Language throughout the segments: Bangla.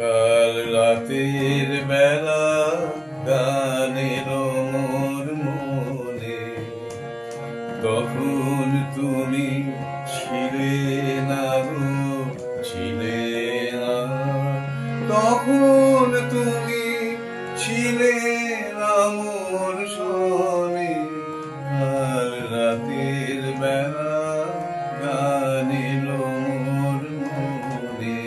কাল রাতের বেলা গানের মোর মনে, তখন তুমি ছিলে না গো, ছিলে না। তখন তুমি ছিলে না মোর সনে, কাল রাতের বেলা গানের মোর মনে।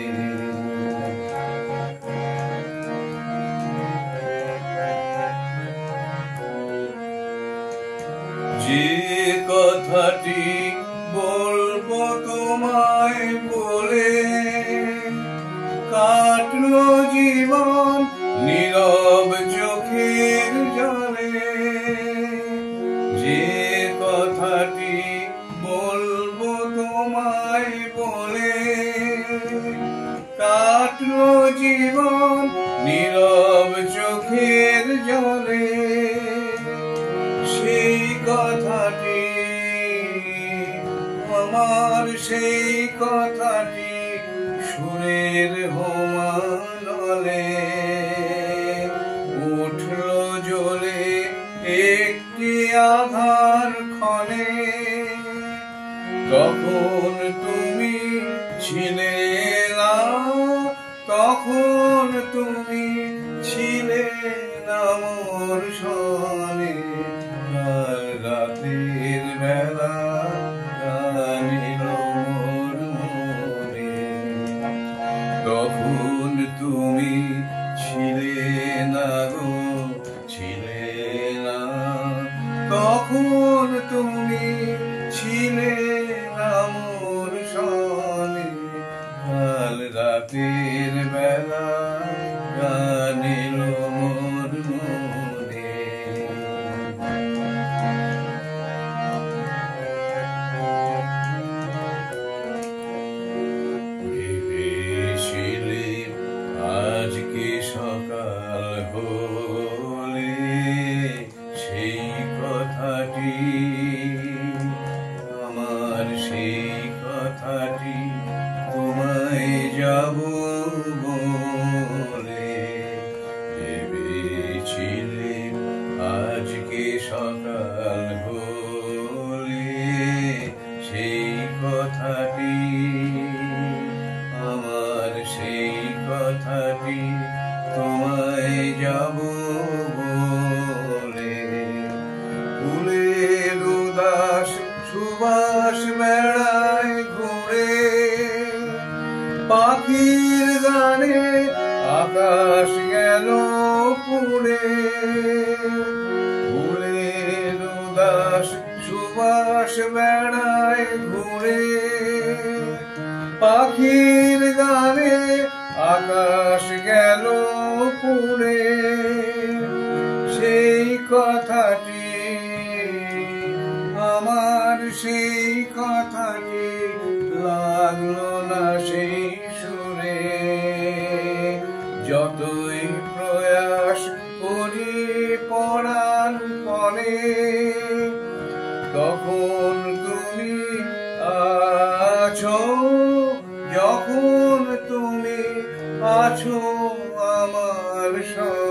যে কথাটি বলবো তোমায় বলে, কাটলো জীবন নীরব চোখের জলে। যে কথাটি বলবো তোমায় বলে, কাটলো জীবন নীরব চোখের জলে। সেই কথাটি আমার, সেই কথাটি সুরের হোমানলে উঠলো জ্বলে একটি আধার ক্ষণে। তখন তুমি ছিলে না, তখন তুমি ছিলে না মোর সনে, কাল রাতের বেলা গানের মোর মনে। তখন তুমি ছিলে না গো, ছিলে না। তখন তুমি ছিলে না মোর সনে, কাল রাতের বেলা গানের মোর মনে। ভেবেছিলে আজকে সকাল হলে সেই কথাটি আমার, সেই কথাটি তোমায় যাব বলে। ভেবেছিলে আজকে সকাল হলে সেই কথাটি আমার, সেই কথাটি তোমায় যাব বলে। ফুলের উদাস সুবাস বেড়ায় ঘুরে, পাখির গানে আকাশ গেল পুড়ে। ফুলের উদাস সুবাস বেড়ায় ঘুরে, পাখির গানে আকাশ গেল পুড়ে। সেই কথাটি আমার, সেই কথাটি লাগলো না সেই সুরে। যতই প্রয়াস করি পরাণ পণে, তখন তুমি আছো, যখন তুমি আছো আমার সঙ্গে।